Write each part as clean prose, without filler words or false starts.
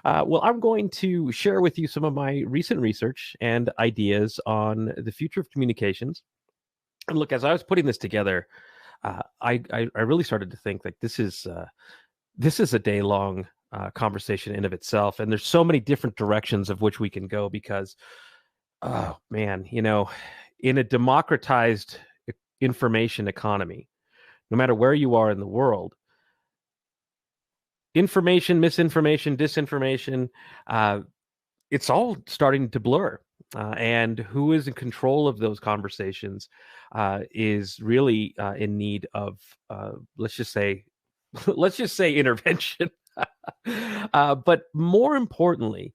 Well, I'm going to share with you some of my recent research and ideas on the future of communications. And look, as I was putting this together, I really started to think like this is a day long conversation in of itself, and there's so many different directions of which we can go because, oh man, in a democratized information economy, no matter where you are in the world, information, misinformation, disinformation, uh, it's all starting to blur. And who is in control of those conversations is really in need of, let's just say, let's just say intervention. But more importantly,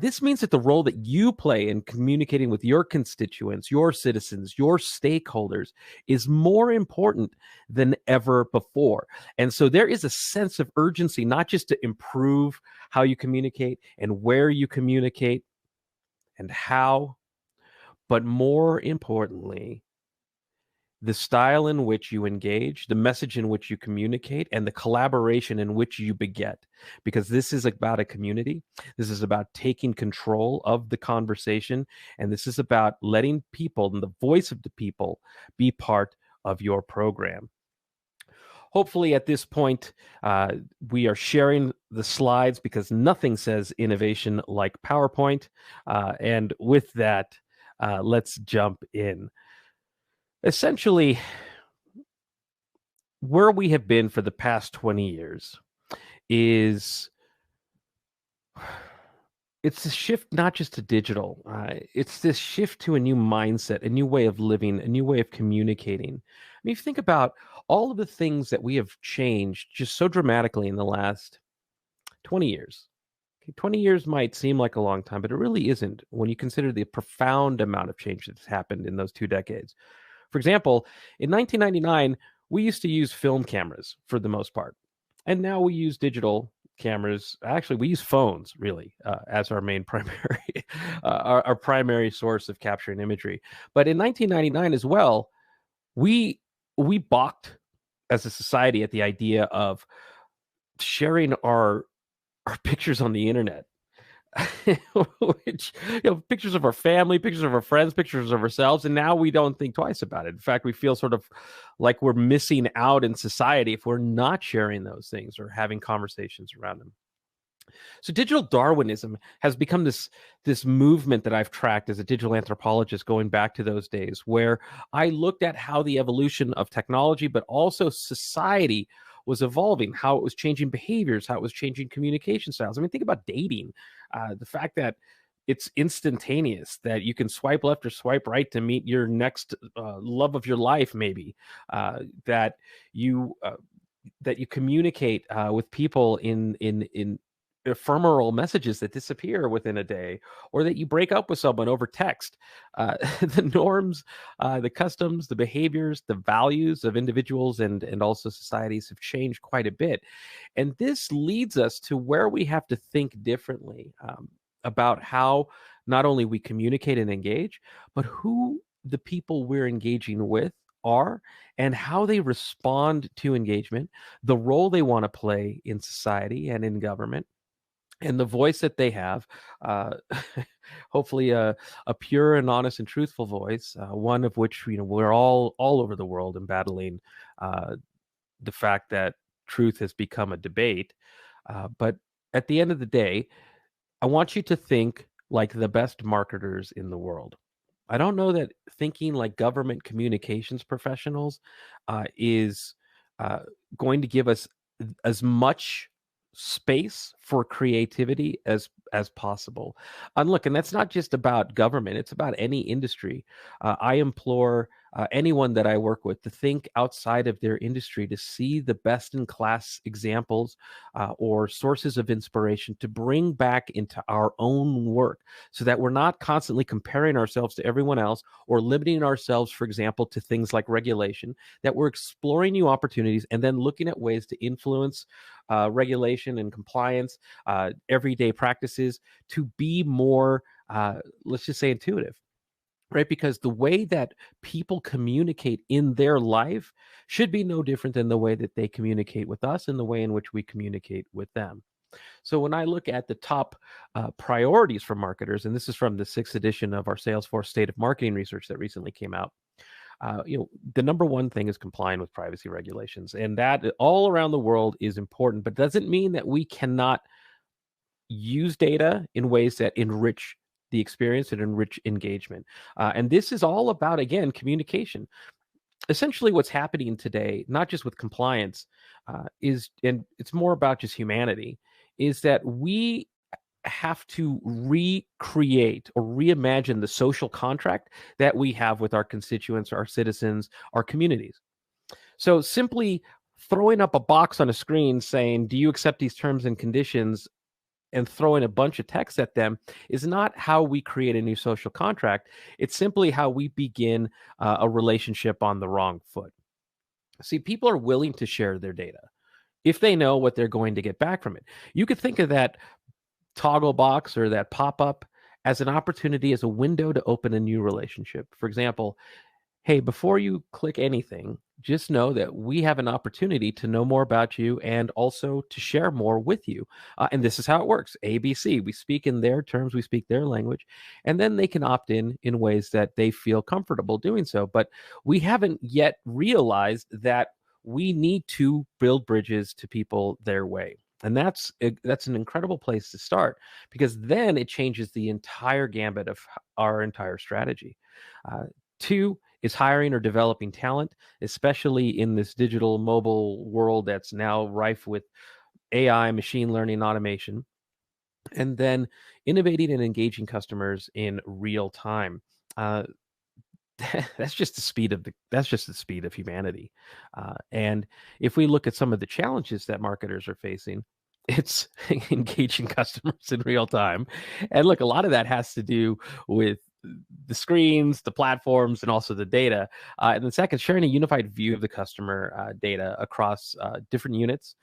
this means that the role that you play in communicating with your constituents, your citizens, your stakeholders is more important than ever before. And so there is a sense of urgency, not just to improve how you communicate and where you communicate and how, but more importantly, the style in which you engage, the message in which you communicate, and the collaboration in which you beget. Because this is about a community. This is about taking control of the conversation. And this is about letting people and the voice of the people be part of your program. Hopefully, at this point, we are sharing the slides because nothing says innovation like PowerPoint. And with that, let's jump in. Essentially, where we have been for the past 20 years is it's a shift not just to digital. It's this shift to a new mindset, a new way of living, a new way of communicating. I mean, if you think about all of the things that we have changed just so dramatically in the last 20 years. 20 years might seem like a long time, but it really isn't when you consider the profound amount of change that's happened in those 2 decades. For example, in 1999, we used to use film cameras for the most part. And now we use digital cameras. Actually, we use phones really as our main primary, our primary source of capturing imagery. But in 1999 as well, we balked as a society at the idea of sharing our pictures on the internet. Which, pictures of our family, pictures of our friends, pictures of ourselves, and now we don't think twice about it. In fact, we feel sort of like we're missing out in society if we're not sharing those things or having conversations around them. So digital Darwinism has become this movement that I've tracked as a digital anthropologist going back to those days, where I looked at how the evolution of technology, but also society was evolving, how it was changing behaviors, how it was changing communication styles. I mean, think about dating. The fact that it's instantaneous, that you can swipe left or swipe right to meet your next love of your life, maybe, that you communicate with people in ephemeral messages that disappear within a day, or that you break up with someone over text. The norms, the customs, the behaviors, the values of individuals and also societies have changed quite a bit. And this leads us to where we have to think differently about how not only we communicate and engage, but who the people we're engaging with are and how they respond to engagement, the role they want to play in society and in government, and the voice that they have, uh, hopefully a pure and honest and truthful voice, one of which we're all over the world embattling uh, the fact that truth has become a debate. But at the end of the day, I want you to think like the best marketers in the world. I don't know that thinking like government communications professionals is uh, going to give us as much space for creativity as possible. And look, and that's not just about government, it's about any industry. I implore anyone that I work with to think outside of their industry, to see the best in class examples or sources of inspiration to bring back into our own work, so that we're not constantly comparing ourselves to everyone else or limiting ourselves, for example, to things like regulation, that we're exploring new opportunities and then looking at ways to influence regulation and compliance, everyday practices to be more, let's just say, intuitive. Right, because the way that people communicate in their life should be no different than the way that they communicate with us and the way in which we communicate with them. So when I look at the top priorities for marketers, and this is from the 6th edition of our Salesforce State of Marketing research that recently came out, the number one thing is complying with privacy regulations, and that all around the world is important, but doesn't mean that we cannot use data in ways that enrich the experience and enrich engagement. And this is all about, again, communication. Essentially, what's happening today, not just with compliance, and it's more about just humanity, is that we have to recreate or reimagine the social contract that we have with our constituents, our citizens, our communities. So simply throwing up a box on a screen saying, do you accept these terms and conditions, and throwing a bunch of text at them is not how we create a new social contract. It's simply how we begin a relationship on the wrong foot. See, people are willing to share their data if they know what they're going to get back from it. You could think of that toggle box or that pop-up as an opportunity, as a window to open a new relationship. For example, hey, before you click anything, just know that we have an opportunity to know more about you and also to share more with you. And this is how it works. ABC, we speak in their terms, we speak their language, and then they can opt in ways that they feel comfortable doing so. But we haven't yet realized that we need to build bridges to people their way. And that's an incredible place to start, because then it changes the entire gambit of our entire strategy. Two is hiring or developing talent, especially in this digital mobile world that's now rife with AI, machine learning, automation. And then innovating and engaging customers in real time. That's just the speed of humanity. And if we look at some of the challenges that marketers are facing, it's engaging customers in real time. And look, a lot of that has to do with the screens, the platforms, and also the data. And then second, sharing a unified view of the customer data across different units,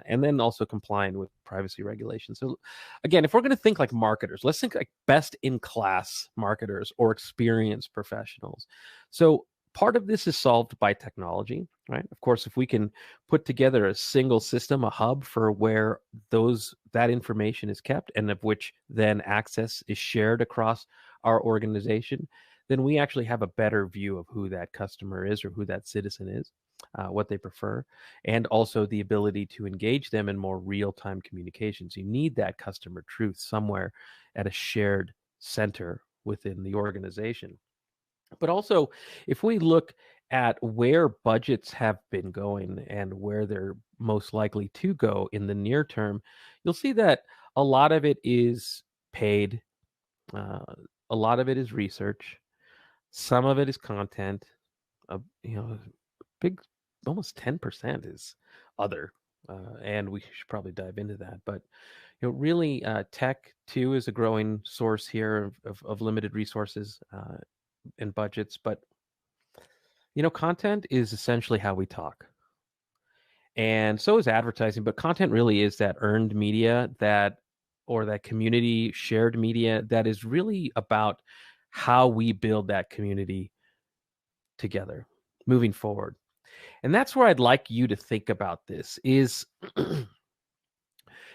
and then also complying with privacy regulations. So again, if we're going to think like marketers, let's think like best in class marketers or experienced professionals. So part of this is solved by technology, right? Of course, if we can put together a single system, a hub for where that information is kept, and of which then access is shared across our organization, then we actually have a better view of who that customer is or who that citizen is, what they prefer, and also the ability to engage them in more real-time communications. You need that customer truth somewhere at a shared center within the organization. But also, if we look at where budgets have been going and where they're most likely to go in the near term, you'll see that a lot of it is paid, uh, a lot of it is research, some of it is content. Big, almost 10% is other, and we should probably dive into that. But really, tech too is a growing source here of limited resources and budgets. But content is essentially how we talk. And so is advertising, but content really is that earned media, or that community shared media that is really about how we build that community together moving forward. And that's where I'd like you to think about this is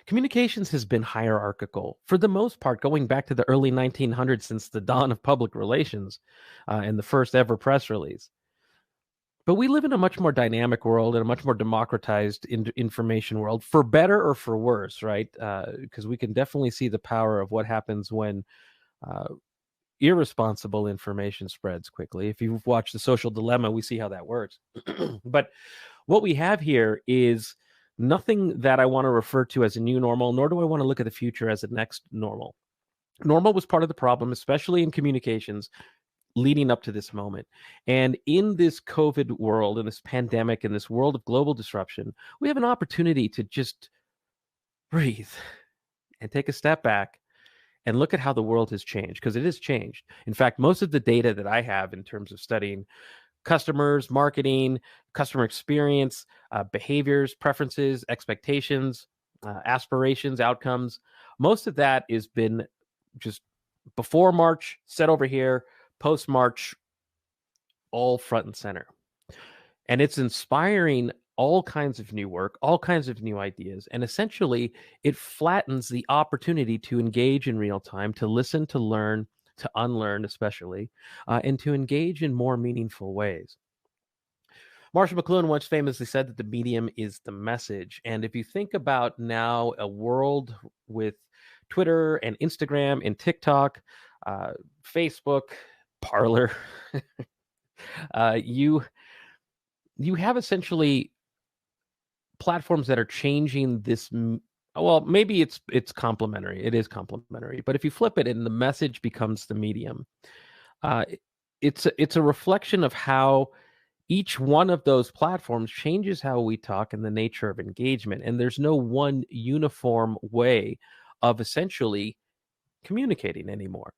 communications has been hierarchical for the most part, going back to the early 1900s, since the dawn of public relations and the first ever press release. But we live in a much more dynamic world and a much more democratized information world, for better or for worse, right? Because we can definitely see the power of what happens when irresponsible information spreads quickly. If you've watched The Social Dilemma, we see how that works. But what we have here is nothing that I want to refer to as a new normal, nor do I want to look at the future as a next normal. Normal was part of the problem, especially in communications, leading up to this moment. And in this COVID world, in this pandemic, in this world of global disruption, we have an opportunity to just breathe and take a step back and look at how the world has changed, because it has changed. In fact, most of the data that I have in terms of studying customers, marketing, customer experience, behaviors, preferences, expectations, aspirations, outcomes, most of that has been just before March, set over here, post-March, all front and center. And it's inspiring all kinds of new work, all kinds of new ideas, and essentially it flattens the opportunity to engage in real time, to listen, to learn, to unlearn, especially, and to engage in more meaningful ways. Marshall McLuhan once famously said that the medium is the message. And if you think about now a world with Twitter and Instagram and TikTok, Facebook, Parler, you have essentially platforms that are changing this. Well, maybe it's complementary. It is complementary, but if you flip it and the message becomes the medium, uh, it's a reflection of how each one of those platforms changes how we talk and the nature of engagement. And there's no one uniform way of essentially communicating anymore.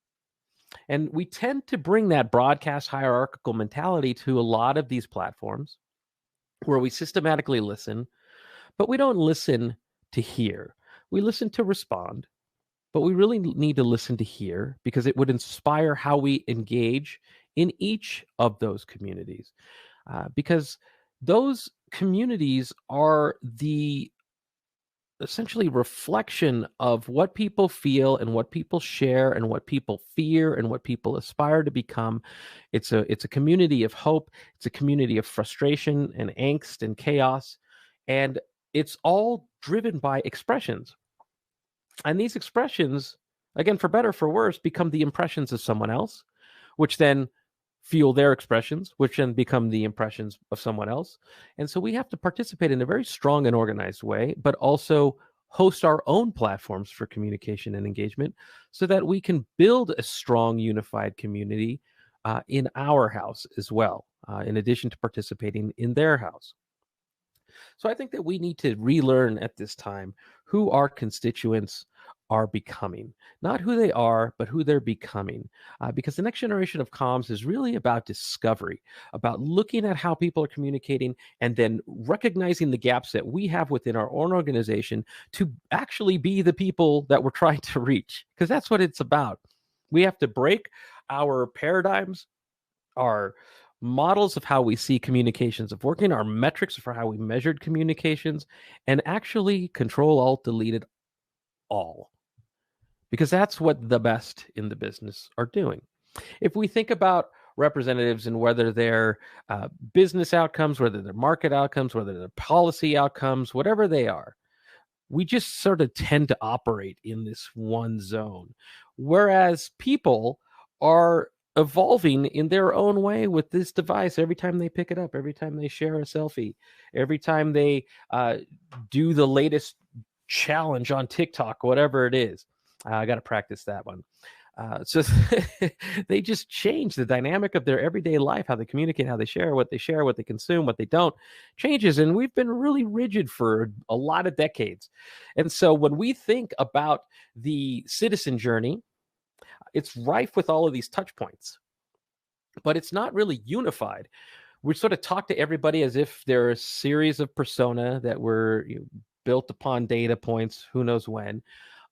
And we tend to bring that broadcast hierarchical mentality to a lot of these platforms where we systematically listen, but we don't listen to hear. We listen to respond, but we really need to listen to hear because it would inspire how we engage in each of those communities. Because those communities are the essentially reflection of what people feel and what people share and what people fear and what people aspire to become. It's a community of hope. It's a community of frustration and angst and chaos, and it's all driven by expressions. And these expressions, again, for better or for worse, become the impressions of someone else, which then fuel their expressions, which then become the impressions of someone else. And so we have to participate in a very strong and organized way, but also host our own platforms for communication and engagement so that we can build a strong, unified community in our house as well, in addition to participating in their house. So I think that we need to relearn at this time who our constituents are becoming, not who they are, but who they're becoming. Because the next generation of comms is really about discovery, about looking at how people are communicating and then recognizing the gaps that we have within our own organization to actually be the people that we're trying to reach. Because that's what it's about. We have to break our paradigms, our models of how we see communications of working, our metrics for how we measured communications, and actually control, alt, delete it all. Because that's what the best in the business are doing. If we think about representatives and whether they're business outcomes, whether they're market outcomes, whether they're policy outcomes, whatever they are, we just sort of tend to operate in this one zone. Whereas people are evolving in their own way with this device every time they pick it up, every time they share a selfie, every time they do the latest challenge on TikTok, whatever it is. I got to practice that one. So they just change the dynamic of their everyday life, how they communicate, how they share, what they consume, what they don't changes. And we've been really rigid for a lot of decades. And so when we think about the citizen journey, it's rife with all of these touch points, but it's not really unified. We sort of talk to everybody as if they're a series of persona that were built upon data points, who knows when.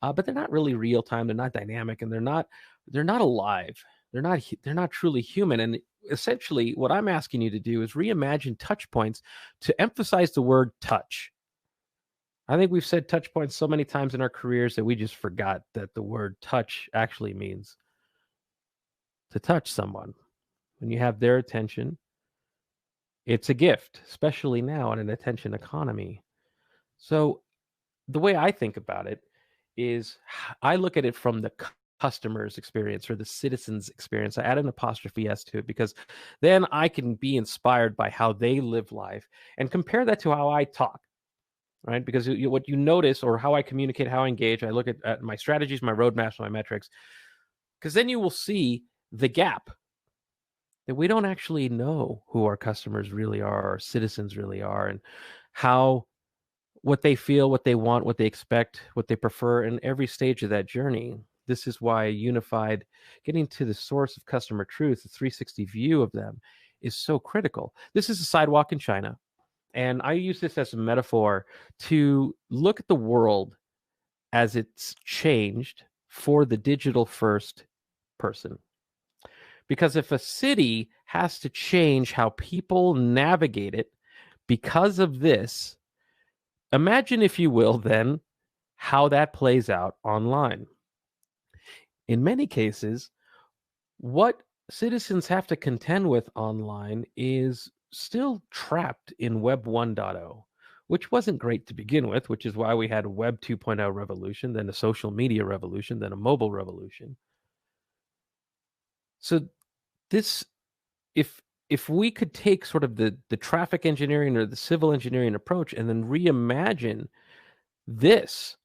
But they're not really real time. They're not dynamic, and they're not alive. They're not truly human. And essentially, what I'm asking you to do is reimagine touch points to emphasize the word touch. I think we've said touch points so many times in our careers that we just forgot that the word touch actually means to touch someone. When you have their attention, it's a gift, especially now in an attention economy. So the way I think about it is I look at it from the customer's experience or the citizen's experience. I add an apostrophe S to it because then I can be inspired by how they live life and compare that to how I talk, right? Because what you notice or how I communicate, how I engage, I look at my strategies, my roadmaps, my metrics, because then you will see the gap that we don't actually know who our customers really are, our citizens really are, and how what they feel, what they want, what they expect, what they prefer in every stage of that journey. This is why unified, getting to the source of customer truth, the 360 view of them is so critical. This is a sidewalk in China. And I use this as a metaphor to look at the world as it's changed for the digital first person. Because if a city has to change how people navigate it Because of this, imagine, if you will, then how that plays out online. In many cases, what citizens have to contend with online is still trapped in Web 1.0, which wasn't great to begin with, which is why we had Web 2.0 revolution, then a social media revolution, then a mobile revolution. So this, if we could take sort of the traffic engineering or the civil engineering approach and then reimagine this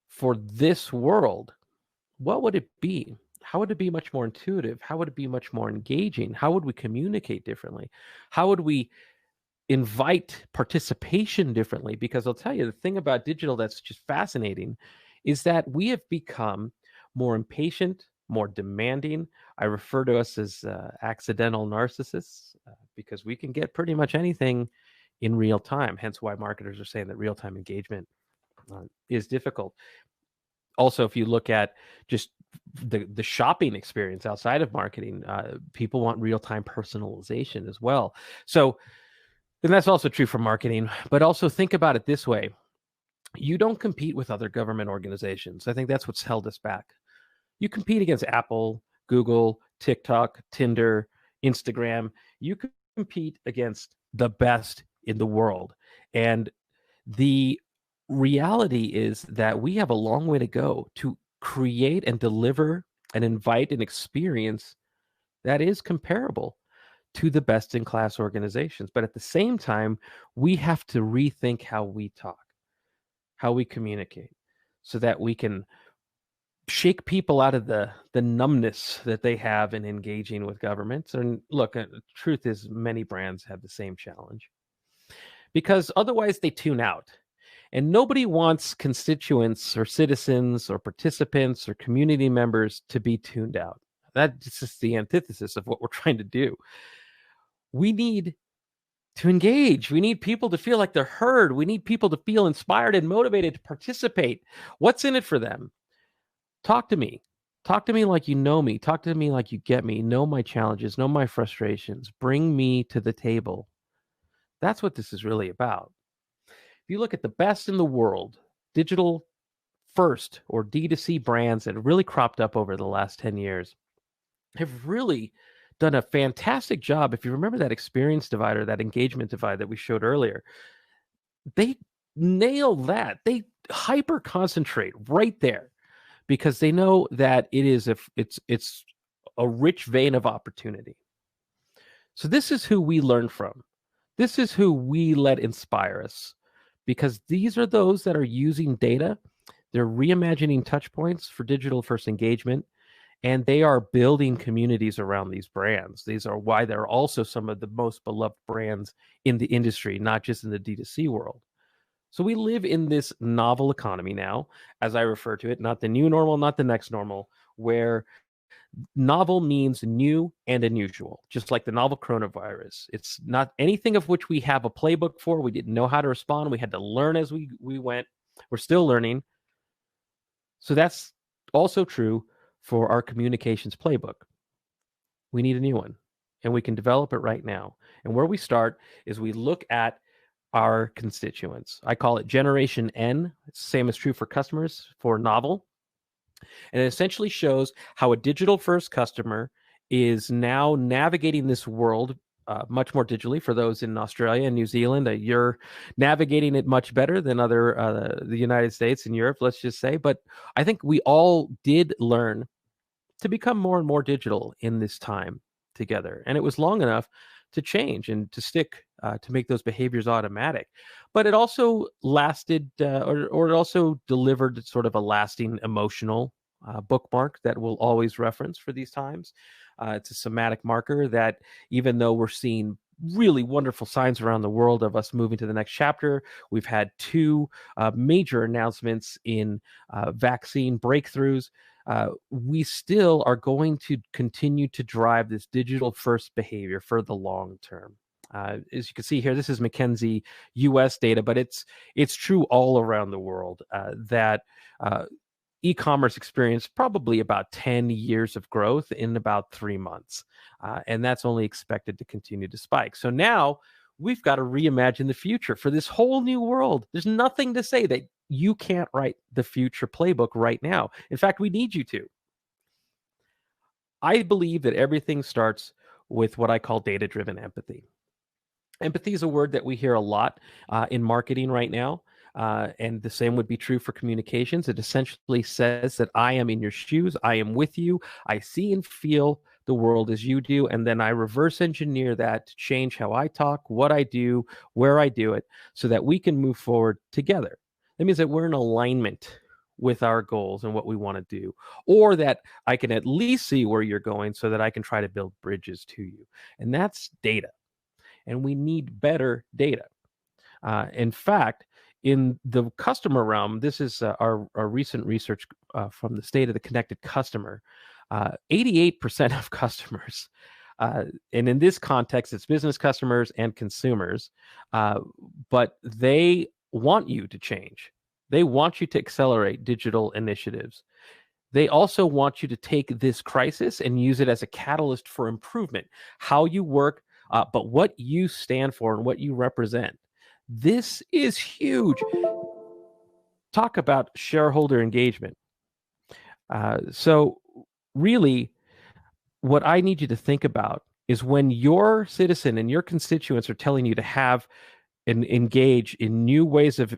for this world, what would it be? How would it be much more intuitive? How would it be much more engaging? How would we communicate differently? How would we invite participation differently? Because I'll tell you, the thing about digital that's just fascinating is that we have become more impatient, more demanding. I refer to us as accidental narcissists because we can get pretty much anything in real time. Hence why marketers are saying that real-time engagement is difficult. Also, if you look at just the shopping experience outside of marketing, people want real-time personalization as well. So, and that's also true for marketing, but also think about it this way. You don't compete with other government organizations. I think that's what's held us back. You compete against Apple, Google, TikTok, Tinder, Instagram. You compete against the best in the world. And the reality is that we have a long way to go to create and deliver and invite an experience that is comparable to the best in class organizations. But at the same time, we have to rethink how we talk, how we communicate, so that we can shake people out of the numbness that they have in engaging with governments. And look, the truth is many brands have the same challenge because otherwise they tune out. And nobody wants constituents or citizens or participants or community members to be tuned out. That's just the antithesis of what we're trying to do. We need to engage. We need people to feel like they're heard. We need people to feel inspired and motivated to participate. What's in it for them? Talk to me. Talk to me like you know me. Talk to me like you get me. Know my challenges. Know my frustrations. Bring me to the table. That's what this is really about. If you look at the best in the world, digital first or D2C brands that have really cropped up over the last 10 years have really done a fantastic job. If you remember that experience divide or that engagement divide that we showed earlier, they nail that. They hyper concentrate right there because they know that it's a rich vein of opportunity. So this is who we learn from. This is who we let inspire us, because these are those that are using data. They're reimagining touch points for digital first engagement, and they are building communities around these brands. These are why they're also some of the most beloved brands in the industry, not just in the D2C world. So we live in this novel economy now, as I refer to it, not the new normal, not the next normal, where novel means new and unusual, just like the novel coronavirus. It's not anything of which we have a playbook for. We didn't know how to respond. We had to learn as we went. We're still learning. So that's also true for our communications playbook. We need a new one, and we can develop it right now. And where we start is we look at our constituents. I call it Generation N. It's the same is true for customers for novel. And it essentially shows how a digital-first customer is now navigating this world much more digitally. For those in Australia and New Zealand, you're navigating it much better than the United States and Europe, let's just say. But I think we all did learn to become more and more digital in this time together. And it was long enough to change and to stick, to make those behaviors automatic. But it also lasted, or it also delivered sort of a lasting emotional bookmark that we'll always reference for these times. It's a somatic marker that, even though we're seeing really wonderful signs around the world of us moving to the next chapter, we've had two major announcements in vaccine breakthroughs. We still are going to continue to drive this digital first behavior for the long term. As you can see here, this is McKinsey US data, but it's true all around the world that e-commerce experienced probably about 10 years of growth in about 3 months. And that's only expected to continue to spike. So now we've got to reimagine the future for this whole new world. There's nothing to say that you can't write the future playbook right now. In fact, we need you to. I believe that everything starts with what I call data-driven empathy. Empathy is a word that we hear a lot in marketing right now. And the same would be true for communications. It essentially says that I am in your shoes, I am with you, I see and feel the world as you do, and then I reverse engineer that to change how I talk, what I do, where I do it, so that we can move forward together. That means that we're in alignment with our goals and what we want to do, or that I can at least see where you're going so that I can try to build bridges to you. And that's data. And we need better data. In fact, in the customer realm, this is our recent research from the State of the Connected Customer. 88% of customers, and in this context, it's business customers and consumers, but they want you to change. They want you to accelerate digital initiatives. They also want you to take this crisis and use it as a catalyst for improvement, how you work, but what you stand for and what you represent. This is huge. Talk about shareholder engagement. So, really, what I need you to think about is when your citizen and your constituents are telling you to have and engage in new ways of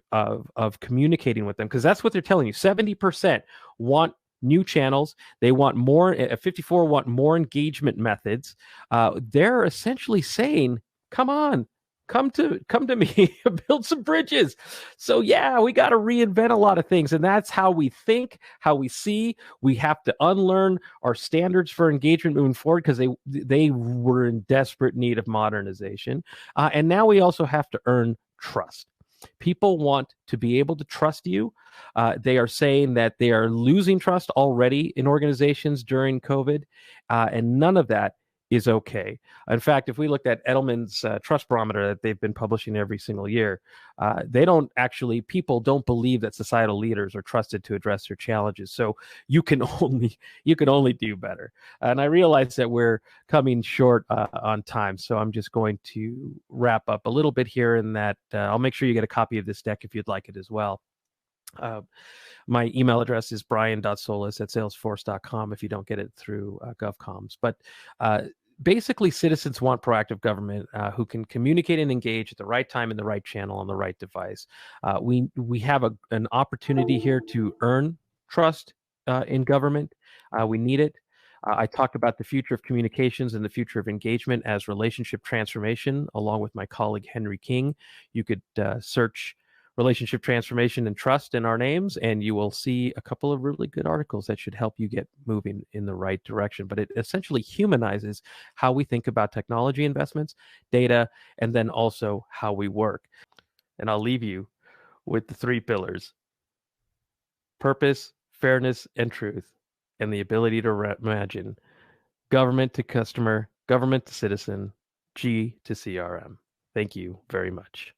communicating with them, because that's what they're telling you. 70% want new channels. They want more. 54 want more engagement methods. They're essentially saying, "Come on, come to me, build some bridges." So yeah, we got to reinvent a lot of things, and that's how we think, how we see. We have to unlearn our standards for engagement moving forward because they were in desperate need of modernization, and now we also have to earn trust. People want to be able to trust you. They are saying that they are losing trust already in organizations during COVID, and none of that is okay. In fact, if we looked at Edelman's trust barometer that they've been publishing every single year, people don't believe that societal leaders are trusted to address their challenges. So you can only do better. And I realize that we're coming short on time, so I'm just going to wrap up a little bit here. In that, I'll make sure you get a copy of this deck if you'd like it as well. My email address is brian.solis@salesforce.com if you don't get it through GovComms. But basically, citizens want proactive government who can communicate and engage at the right time in the right channel on the right device. We have an opportunity here to earn trust in government. We need it. I talked about the future of communications and the future of engagement as relationship transformation, along with my colleague Henry King. You could search relationship transformation and trust in our names, and you will see a couple of really good articles that should help you get moving in the right direction. But it essentially humanizes how we think about technology investments, data, and then also how we work. And I'll leave you with the 3 pillars: purpose, fairness, and truth, and the ability to imagine government to customer, government to citizen, G to CRM. Thank you very much.